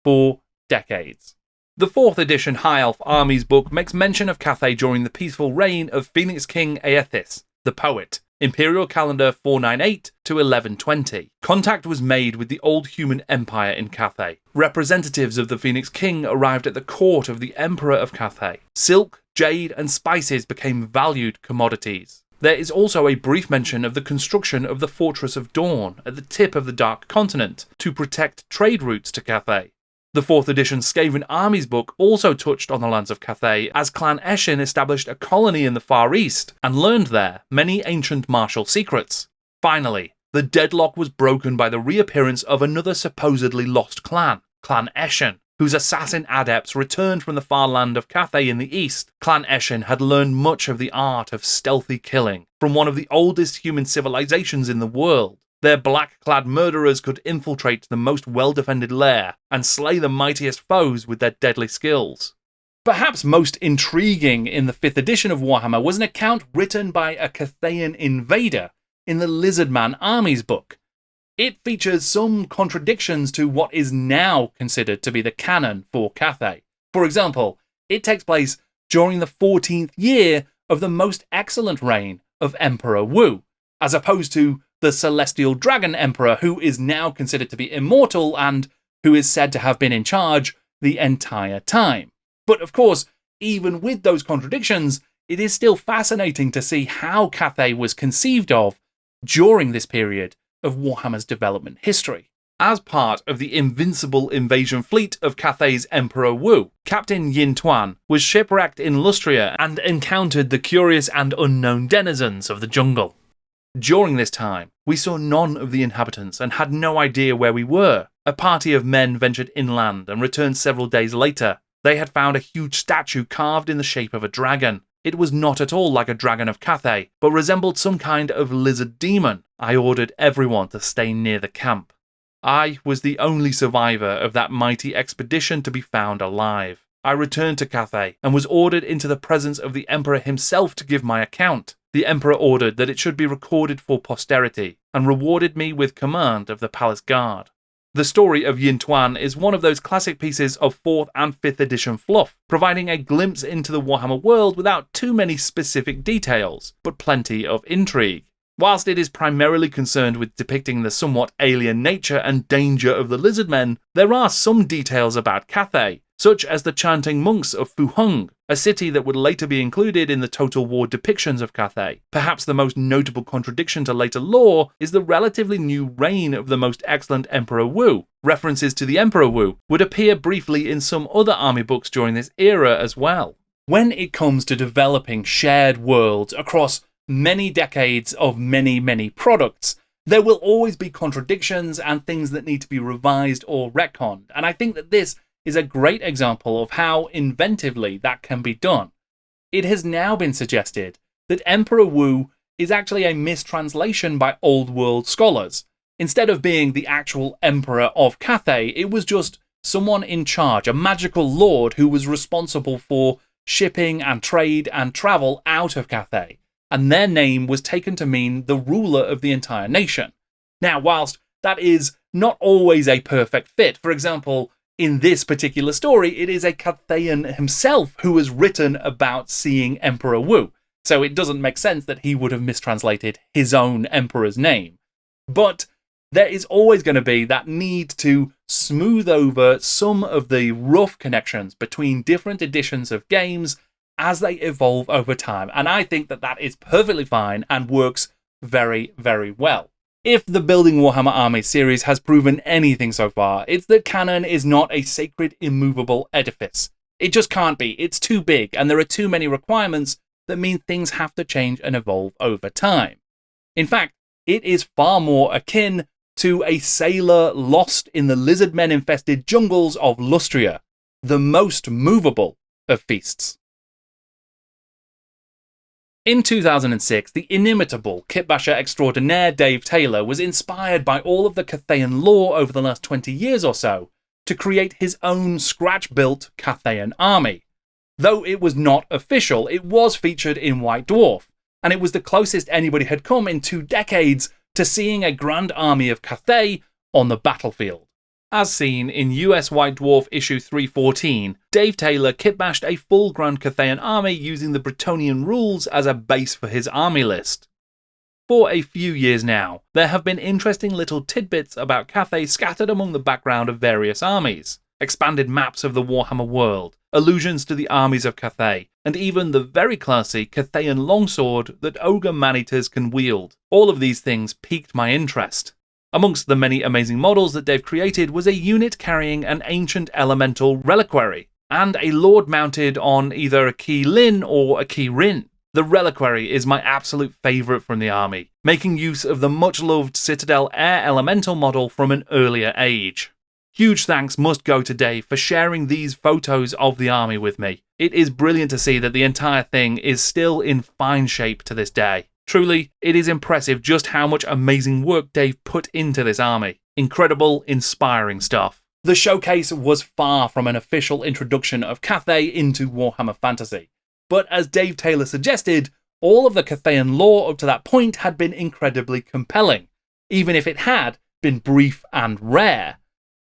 for decades. The 4th edition High Elf Armies book makes mention of Cathay during the peaceful reign of Phoenix King Aethys, the poet. Imperial calendar 498 to 1120. Contact was made with the old human empire in Cathay. Representatives of the Phoenix King arrived at the court of the Emperor of Cathay. Silk, jade, and spices became valued commodities. There is also a brief mention of the construction of the Fortress of Dawn at the tip of the Dark Continent to protect trade routes to Cathay. The 4th edition Skaven Armies book also touched on the lands of Cathay, as Clan Eshin established a colony in the Far East and learned there many ancient martial secrets. Finally, the deadlock was broken by the reappearance of another supposedly lost clan, Clan Eshin, whose assassin adepts returned from the far land of Cathay in the east. Clan Eshin had learned much of the art of stealthy killing from one of the oldest human civilizations in the world. Their black-clad murderers could infiltrate the most well-defended lair and slay the mightiest foes with their deadly skills. Perhaps most intriguing in the 5th edition of Warhammer was an account written by a Cathayan invader in the Lizardman Armies book. It features some contradictions to what is now considered to be the canon for Cathay. For example, it takes place during the 14th year of the most excellent reign of Emperor Wu, as opposed to the Celestial Dragon Emperor, who is now considered to be immortal and who is said to have been in charge the entire time. But of course, even with those contradictions, it is still fascinating to see how Cathay was conceived of during this period of Warhammer's development history. As part of the invincible invasion fleet of Cathay's Emperor Wu, Captain Yin Tuan was shipwrecked in Lustria and encountered the curious and unknown denizens of the jungle. During this time, we saw none of the inhabitants and had no idea where we were. A party of men ventured inland and returned several days later. They had found a huge statue carved in the shape of a dragon. It was not at all like a dragon of Cathay, but resembled some kind of lizard demon. I ordered everyone to stay near the camp. I was the only survivor of that mighty expedition to be found alive. I returned to Cathay and was ordered into the presence of the Emperor himself to give my account. The Emperor ordered that it should be recorded for posterity and rewarded me with command of the Palace Guard. The story of Yin Tuan is one of those classic pieces of 4th and 5th edition fluff, providing a glimpse into the Warhammer world without too many specific details, but plenty of intrigue. Whilst it is primarily concerned with depicting the somewhat alien nature and danger of the Lizardmen, there are some details about Cathay, such as the chanting monks of Fu Hung, a city that would later be included in the Total War depictions of Cathay. Perhaps the most notable contradiction to later lore is the relatively new reign of the most excellent Emperor Wu. References to the Emperor Wu would appear briefly in some other army books during this era as well. When it comes to developing shared worlds across many decades of many products, there will always be contradictions and things that need to be revised or retconned, and I think that this is a great example of how inventively that can be done. It has now been suggested that Emperor Wu is actually a mistranslation by Old World scholars. Instead of being the actual Emperor of Cathay, it was just someone in charge, a magical lord who was responsible for shipping and trade and travel out of Cathay, and their name was taken to mean the ruler of the entire nation. Now, whilst that is not always a perfect fit, for example, in this particular story, it is a Cathayan himself who has written about seeing Emperor Wu, so it doesn't make sense that he would have mistranslated his own emperor's name. But there is always going to be that need to smooth over some of the rough connections between different editions of games as they evolve over time, and I think that that is perfectly fine and works very, very well. If the Building Warhammer Armies series has proven anything so far, it's that canon is not a sacred, immovable edifice. It just can't be. It's too big, and there are too many requirements that mean things have to change and evolve over time. In fact, it is far more akin to a sailor lost in the lizard-men-infested jungles of Lustria, the most movable of feasts. In 2006, the inimitable kitbasher extraordinaire Dave Taylor was inspired by all of the Cathayan lore over the last 20 years or so to create his own scratch-built Cathayan army. Though it was not official, it was featured in White Dwarf, and it was the closest anybody had come in 2 decades to seeing a grand army of Cathay on the battlefield. As seen in US White Dwarf issue 314, Dave Taylor kitbashed a full Grand Cathayan army using the Bretonnian rules as a base for his army list. For a few years now, there have been interesting little tidbits about Cathay scattered among the background of various armies. Expanded maps of the Warhammer world, allusions to the armies of Cathay, and even the very classy Cathayan longsword that ogre man-eaters can wield. All of these things piqued my interest. Amongst the many amazing models that Dave created was a unit carrying an ancient elemental reliquary, and a lord mounted on either a key Lin or a key Rin. The reliquary is my absolute favourite from the army, making use of the much-loved Citadel Air Elemental model from an earlier age. Huge thanks must go to Dave for sharing these photos of the army with me. It is brilliant to see that the entire thing is still in fine shape to this day. Truly, it is impressive just how much amazing work Dave put into this army. Incredible, inspiring stuff. The showcase was far from an official introduction of Cathay into Warhammer Fantasy. But as Dave Taylor suggested, all of the Cathayan lore up to that point had been incredibly compelling, even if it had been brief and rare.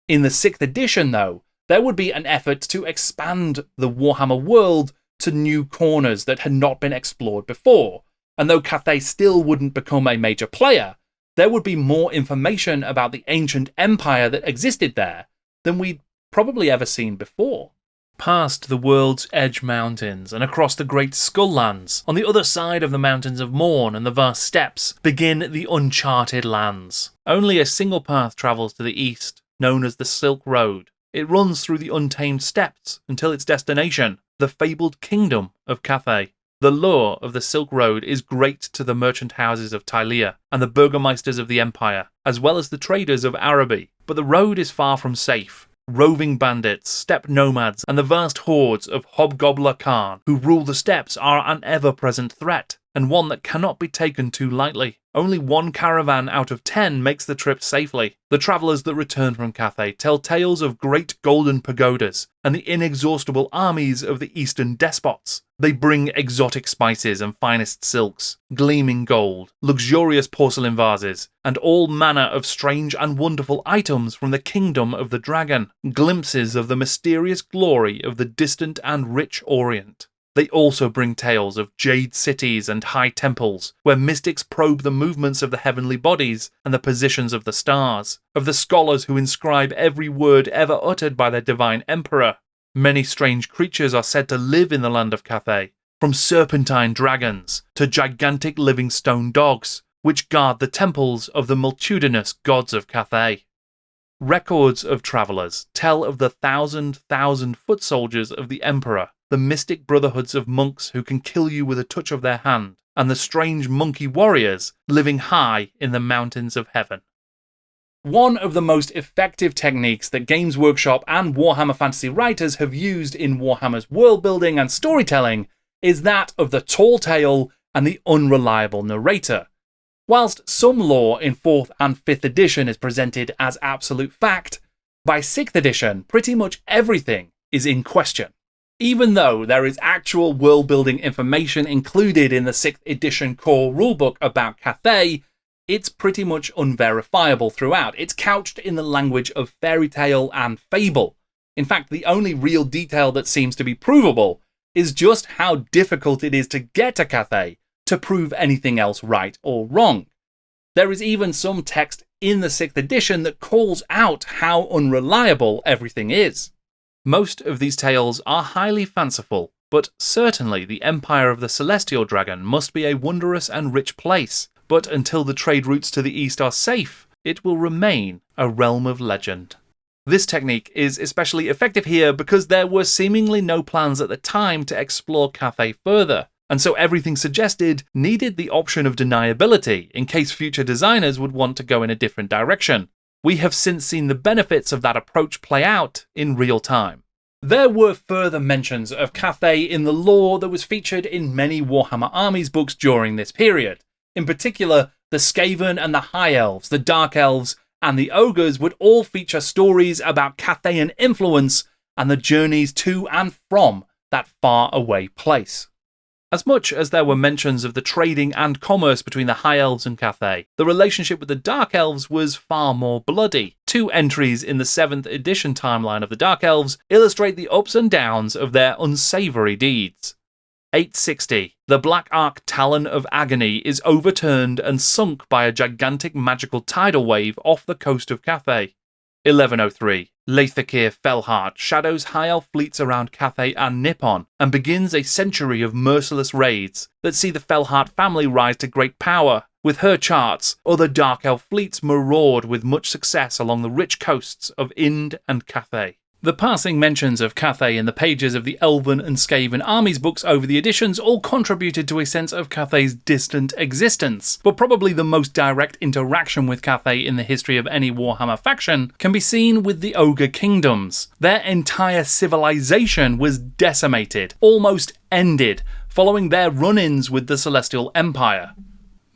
In the 6th edition, though, there would be an effort to expand the Warhammer world to new corners that had not been explored before, and though Cathay still wouldn't become a major player, there would be more information about the ancient empire that existed there than we'd probably ever seen before. Past the World's Edge Mountains and across the Great Skull Lands, on the other side of the Mountains of Morn and the vast steppes, begin the uncharted lands. Only a single path travels to the east, known as the Silk Road. It runs through the untamed steppes until its destination, the fabled kingdom of Cathay. The lure of the Silk Road is great to the merchant houses of Tylea and the burgomeisters of the Empire, as well as the traders of Araby, but the road is far from safe. Roving bandits, steppe nomads, and the vast hordes of Hobgobbler Khan who rule the steppes are an ever-present threat, and one that cannot be taken too lightly. Only one caravan out of 10 makes the trip safely. The travellers that return from Cathay tell tales of great golden pagodas and the inexhaustible armies of the eastern despots. They bring exotic spices and finest silks, gleaming gold, luxurious porcelain vases, and all manner of strange and wonderful items from the kingdom of the dragon, glimpses of the mysterious glory of the distant and rich Orient. They also bring tales of jade cities and high temples, where mystics probe the movements of the heavenly bodies and the positions of the stars, of the scholars who inscribe every word ever uttered by their divine emperor. Many strange creatures are said to live in the land of Cathay, from serpentine dragons to gigantic living stone dogs, which guard the temples of the multitudinous gods of Cathay. Records of travellers tell of the thousand foot soldiers of the emperor, the mystic brotherhoods of monks who can kill you with a touch of their hand, and the strange monkey warriors living high in the mountains of heaven. One of the most effective techniques that Games Workshop and Warhammer Fantasy writers have used in Warhammer's world building and storytelling is that of the tall tale and the unreliable narrator. Whilst some lore in 4th and 5th edition is presented as absolute fact, by 6th edition pretty much everything is in question. Even though there is actual world-building information included in the 6th edition core rulebook about Cathay, it's pretty much unverifiable throughout. It's couched in the language of fairy tale and fable. In fact, the only real detail that seems to be provable is just how difficult it is to get to Cathay to prove anything else right or wrong. There is even some text in the 6th edition that calls out how unreliable everything is. Most of these tales are highly fanciful, but certainly the Empire of the Celestial Dragon must be a wondrous and rich place, but until the trade routes to the east are safe, it will remain a realm of legend. This technique is especially effective here because there were seemingly no plans at the time to explore Cathay further, and so everything suggested needed the option of deniability in case future designers would want to go in a different direction. We have since seen the benefits of that approach play out in real time. There were further mentions of Cathay in the lore that was featured in many Warhammer Armies books during this period. In particular, the Skaven and the High Elves, the Dark Elves, and the Ogres would all feature stories about Cathayan influence and the journeys to and from that far-away place. As much as there were mentions of the trading and commerce between the High Elves and Cathay, the relationship with the Dark Elves was far more bloody. 2 entries in the 7th edition timeline of the Dark Elves illustrate the ups and downs of their unsavoury deeds. 860. The Black Ark Talon of Agony is overturned and sunk by a gigantic magical tidal wave off the coast of Cathay. 1103. Leithakir Felheart shadows high elf fleets around Cathay and Nippon, and begins a century of merciless raids that see the Felheart family rise to great power. With her charts, other dark elf fleets maraud with much success along the rich coasts of Ind and Cathay. The passing mentions of Cathay in the pages of the Elven and Skaven Armies books over the editions all contributed to a sense of Cathay's distant existence, but probably the most direct interaction with Cathay in the history of any Warhammer faction can be seen with the Ogre Kingdoms. Their entire civilization was decimated, almost ended, following their run-ins with the Celestial Empire.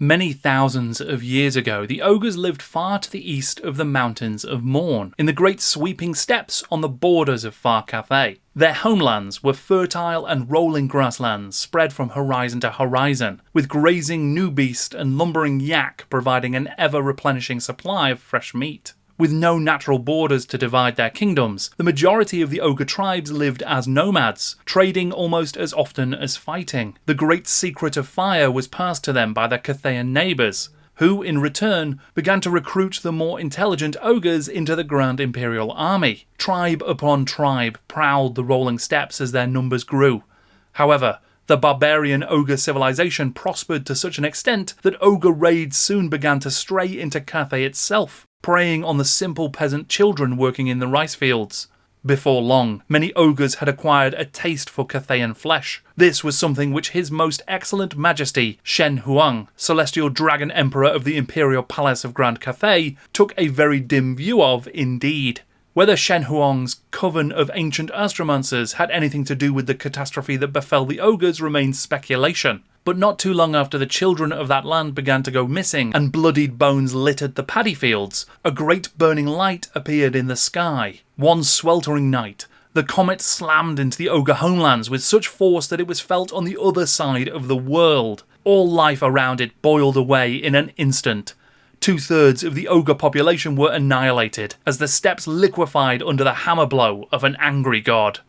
Many thousands of years ago, the ogres lived far to the east of the Mountains of Morn, in the great sweeping steppes on the borders of far Cathay. Their homelands were fertile and rolling grasslands spread from horizon to horizon, with grazing new beast and lumbering yak providing an ever-replenishing supply of fresh meat. With no natural borders to divide their kingdoms, the majority of the ogre tribes lived as nomads, trading almost as often as fighting. The great secret of fire was passed to them by their Cathayan neighbours, who, in return, began to recruit the more intelligent ogres into the Grand Imperial Army. Tribe upon tribe prowled the rolling steppes as their numbers grew. However, the barbarian ogre civilization prospered to such an extent that ogre raids soon began to stray into Cathay itself, preying on the simple peasant children working in the rice fields. Before long, many ogres had acquired a taste for Cathayan flesh. This was something which His Most Excellent Majesty Shen Huang, Celestial Dragon Emperor of the Imperial Palace of Grand Cathay, took a very dim view of indeed. Whether Shen Huang's coven of ancient astromancers had anything to do with the catastrophe that befell the ogres remains speculation. But not too long after the children of that land began to go missing and bloodied bones littered the paddy fields, a great burning light appeared in the sky. One sweltering night, the comet slammed into the ogre homelands with such force that it was felt on the other side of the world. All life around it boiled away in an instant. 2/3 of the ogre population were annihilated as the steppes liquefied under the hammer blow of an angry god.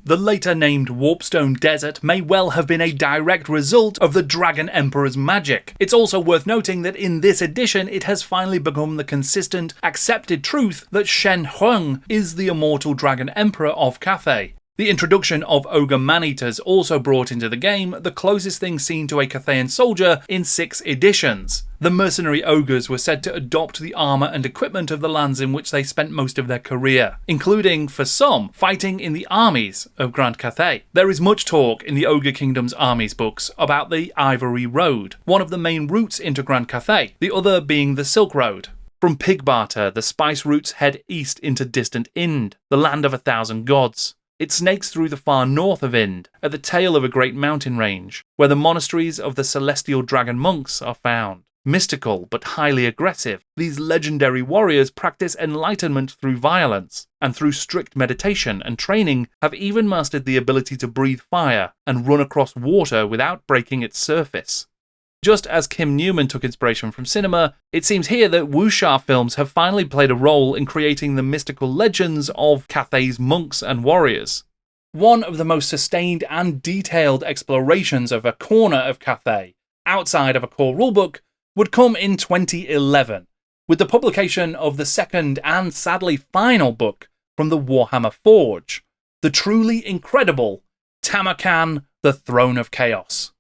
The later named Warpstone Desert may well have been a direct result of the Dragon Emperor's magic. It's also worth noting that in this edition it has finally become the consistent, accepted truth that Shen Huang is the immortal Dragon Emperor of Cathay. The introduction of ogre man-eaters also brought into the game the closest thing seen to a Cathayan soldier in 6 editions. The mercenary ogres were said to adopt the armour and equipment of the lands in which they spent most of their career, including, for some, fighting in the armies of Grand Cathay. There is much talk in the Ogre Kingdom's armies books about the Ivory Road, one of the main routes into Grand Cathay, the other being the Silk Road. From Pigbarter, the spice routes head east into distant Ind, the land of 1,000 gods. It snakes through the far north of Ind, at the tail of a great mountain range, where the monasteries of the celestial dragon monks are found. Mystical but highly aggressive, these legendary warriors practice enlightenment through violence, and through strict meditation and training have even mastered the ability to breathe fire and run across water without breaking its surface. Just as Kim Newman took inspiration from cinema, it seems here that wuxia films have finally played a role in creating the mystical legends of Cathay's monks and warriors. One of the most sustained and detailed explorations of a corner of Cathay, outside of a core rulebook, would come in 2011, with the publication of the second and sadly final book from the Warhammer Forge, the truly incredible Tamarkan, the Throne of Chaos.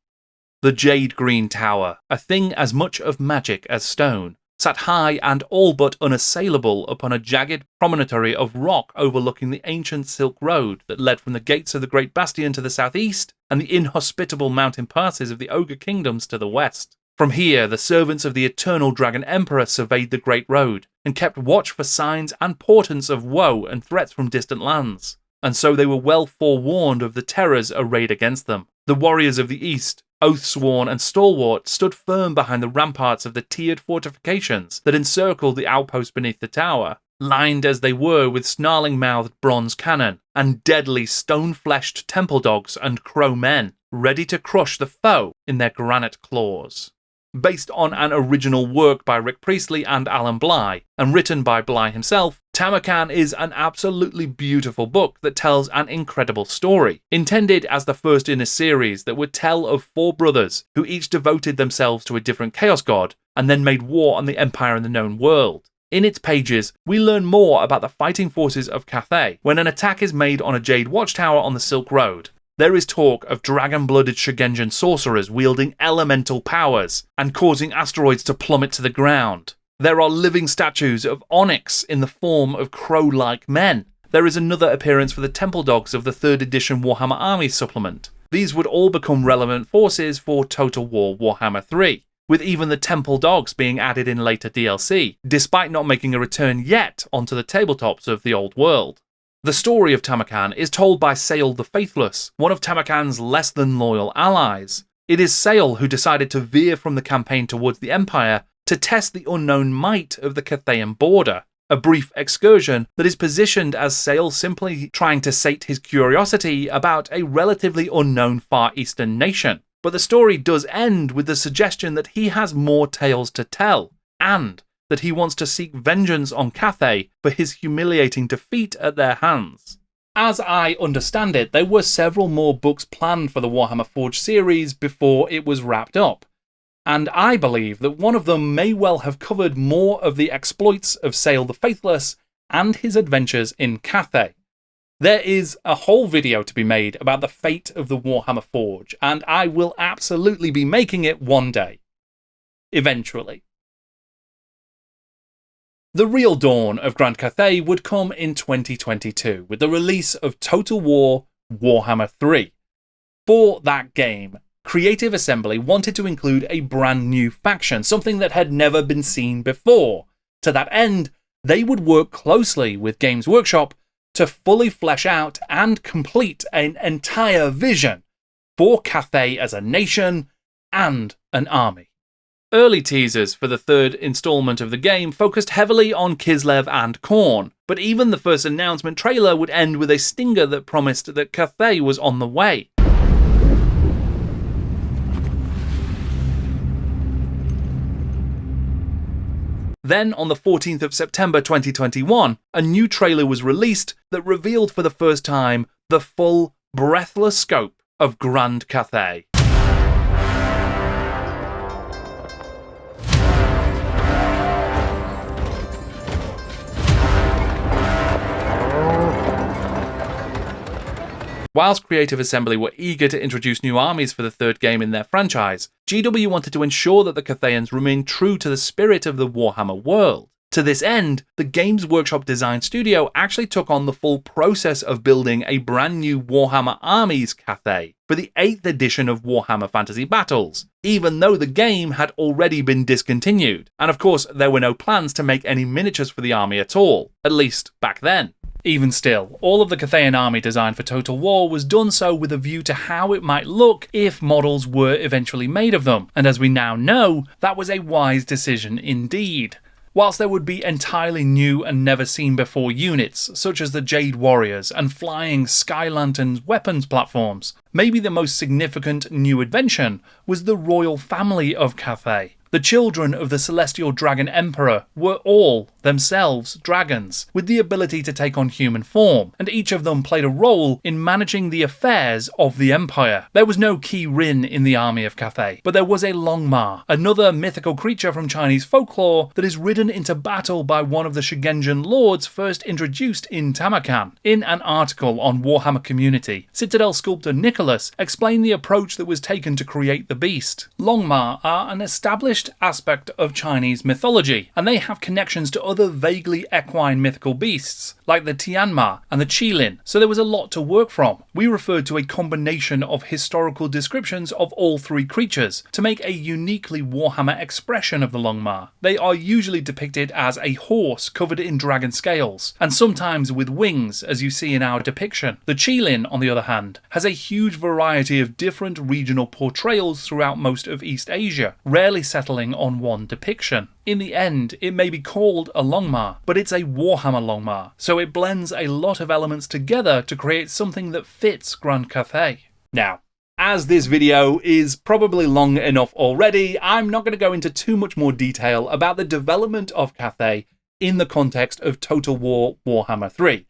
The Jade Green Tower, a thing as much of magic as stone, sat high and all but unassailable upon a jagged promontory of rock overlooking the ancient Silk Road that led from the gates of the Great Bastion to the southeast and the inhospitable mountain passes of the Ogre Kingdoms to the west. From here, the servants of the eternal Dragon Emperor surveyed the Great Road and kept watch for signs and portents of woe and threats from distant lands, and so they were well forewarned of the terrors arrayed against them. The warriors of the east, oath-sworn and stalwart, stood firm behind the ramparts of the tiered fortifications that encircled the outpost beneath the tower, lined as they were with snarling-mouthed bronze cannon and deadly stone-fleshed temple dogs and crow men, ready to crush the foe in their granite claws. Based on an original work by Rick Priestley and Alan Bligh, and written by Bligh himself, Tamarkan is an absolutely beautiful book that tells an incredible story, intended as the first in a series that would tell of 4 brothers who each devoted themselves to a different chaos god and then made war on the Empire and the known world. In its pages, we learn more about the fighting forces of Cathay when an attack is made on a Jade Watchtower on the Silk Road. There is talk of dragon-blooded Shigenjan sorcerers wielding elemental powers and causing asteroids to plummet to the ground. There are living statues of Onyx in the form of crow-like men. There is another appearance for the Temple Dogs of the 3rd edition Warhammer Armies supplement. These would all become relevant forces for Total War Warhammer 3, with even the Temple Dogs being added in later DLC, despite not making a return yet onto the tabletops of the old world. The story of Tamarkan is told by Sail the Faithless, one of Tamarkan's less than loyal allies. It is Sail who decided to veer from the campaign towards the Empire to test the unknown might of the Cathayan border, a brief excursion that is positioned as Sail simply trying to sate his curiosity about a relatively unknown Far Eastern nation. But the story does end with the suggestion that he has more tales to tell, and that he wants to seek vengeance on Cathay for his humiliating defeat at their hands. As I understand it, there were several more books planned for the Warhammer Forge series before it was wrapped up, and I believe that one of them may well have covered more of the exploits of Sail the Faithless and his adventures in Cathay. There is a whole video to be made about the fate of the Warhammer Forge, and I will absolutely be making it one day. Eventually. The real dawn of Grand Cathay would come in 2022 with the release of Total War Warhammer 3. For that game, Creative Assembly wanted to include a brand new faction, something that had never been seen before. To that end, they would work closely with Games Workshop to fully flesh out and complete an entire vision for Cathay as a nation and an army. Early teasers for the 3rd installment of the game focused heavily on Kislev and Khorne, but even the first announcement trailer would end with a stinger that promised that Cathay was on the way. Then, on the 14th of September 2021, a new trailer was released that revealed for the first time the full, breathless scope of Grand Cathay. Whilst Creative Assembly were eager to introduce new armies for the 3rd game in their franchise, GW wanted to ensure that the Cathayans remained true to the spirit of the Warhammer world. To this end, the Games Workshop design studio actually took on the full process of building a brand new Warhammer Armies Cathay for the 8th edition of Warhammer Fantasy Battles, even though the game had already been discontinued. And of course, there were no plans to make any miniatures for the army at all, at least back then. Even still, all of the Cathayan army design for Total War was done so with a view to how it might look if models were eventually made of them, and as we now know, that was a wise decision indeed. Whilst there would be entirely new and never seen before units, such as the Jade Warriors and flying Sky Lanterns weapons platforms, maybe the most significant new invention was the royal family of Cathay. The children of the Celestial Dragon Emperor were all, themselves, dragons, with the ability to take on human form, and each of them played a role in managing the affairs of the Empire. There was no Key Rin in the army of Cathay, but there was a Longmar, another mythical creature from Chinese folklore that is ridden into battle by one of the Shigenjan lords first introduced in Tamarkan. In an article on Warhammer Community, Citadel sculptor Nicholas explained the approach that was taken to create the beast. Longmar are an established aspect of Chinese mythology, and they have connections to other vaguely equine mythical beasts, like the Tianma and the Qilin, so there was a lot to work from. We referred to a combination of historical descriptions of all 3 creatures to make a uniquely Warhammer expression of the Longmar. They are usually depicted as a horse covered in dragon scales, and sometimes with wings, as you see in our depiction. The Qilin, on the other hand, has a huge variety of different regional portrayals throughout most of East Asia, rarely settling on one depiction. In the end, it may be called a Longmar, but it's a Warhammer Longmar, so it blends a lot of elements together to create something that fits Grand Cathay. Now, as this video is probably long enough already, I'm not going to go into too much more detail about the development of Cathay in the context of Total War Warhammer 3.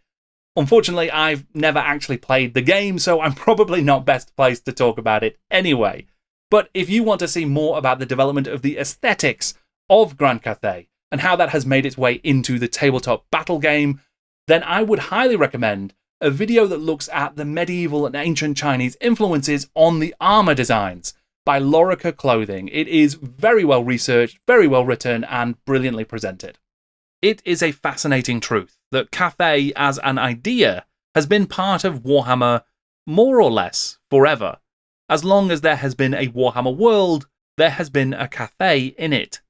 Unfortunately, I've never actually played the game, so I'm probably not best placed to talk about it anyway. But if you want to see more about the development of the aesthetics of Grand Cathay and how that has made its way into the tabletop battle game, then I would highly recommend a video that looks at the medieval and ancient Chinese influences on the armor designs by Lorica Clothing. It is very well researched, very well written, and brilliantly presented. It is a fascinating truth that Cathay as an idea has been part of Warhammer more or less forever. As long as there has been a Warhammer world, there has been a Cathay in it.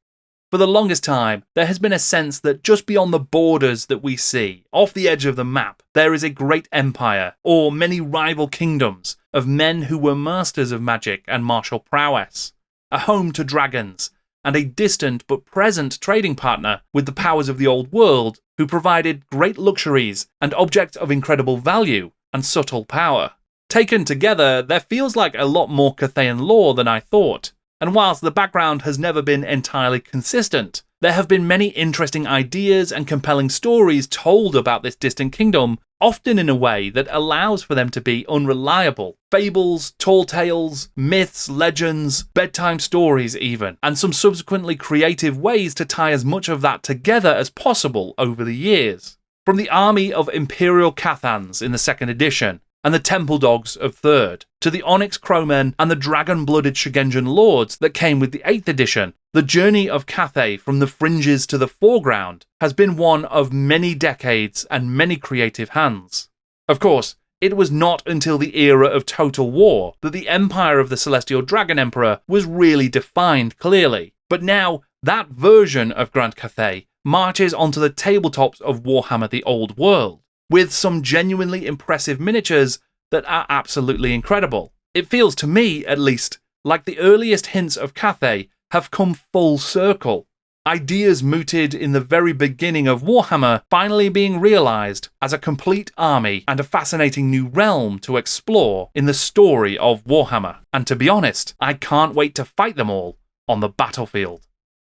For the longest time, there has been a sense that just beyond the borders that we see, off the edge of the map, there is a great empire, or many rival kingdoms, of men who were masters of magic and martial prowess, a home to dragons, and a distant but present trading partner with the powers of the old world, who provided great luxuries and objects of incredible value and subtle power. Taken together, there feels like a lot more Cathayan lore than I thought. And whilst the background has never been entirely consistent, there have been many interesting ideas and compelling stories told about this distant kingdom, often in a way that allows for them to be unreliable. Fables, tall tales, myths, legends, bedtime stories even, and some subsequently creative ways to tie as much of that together as possible over the years. From the army of Imperial Cathans in the 2nd edition, and the Temple Dogs of 3rd, to the Onyx Crowmen and the dragon-blooded Shigenjan Lords that came with the 8th edition, the journey of Cathay from the fringes to the foreground has been one of many decades and many creative hands. Of course, it was not until the era of Total War that the empire of the Celestial Dragon Emperor was really defined clearly. But now, that version of Grand Cathay marches onto the tabletops of Warhammer the Old World, with some genuinely impressive miniatures that are absolutely incredible. It feels to me, at least, like the earliest hints of Cathay have come full circle. Ideas mooted in the very beginning of Warhammer finally being realised as a complete army and a fascinating new realm to explore in the story of Warhammer. And to be honest, I can't wait to fight them all on the battlefield.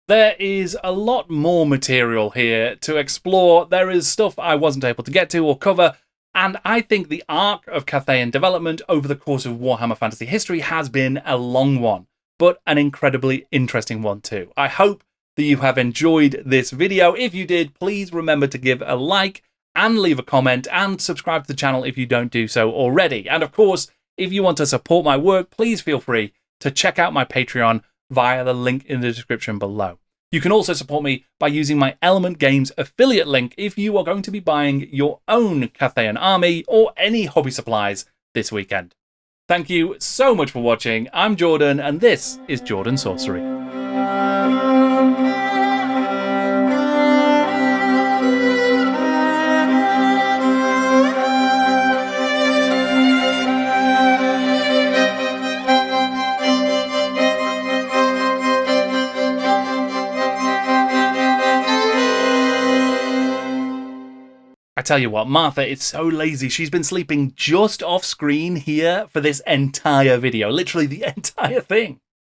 There is a lot more material here to explore. There is stuff I wasn't able to get to or cover, and I think the arc of Cathayan development over the course of Warhammer Fantasy history has been a long one, but an incredibly interesting one too. I hope that you have enjoyed this video. If you did, please remember to give a like and leave a comment and subscribe to the channel if you don't do so already. And of course, if you want to support my work, please feel free to check out my Patreon via the link in the description below. You can also support me by using my Element Games affiliate link if you are going to be buying your own Cathayan army or any hobby supplies this weekend. Thank you so much for watching. I'm Jordan, and this is Jordan Sorcery. I tell you what, Martha is so lazy. She's been sleeping just off screen here for this entire video. Literally the entire thing.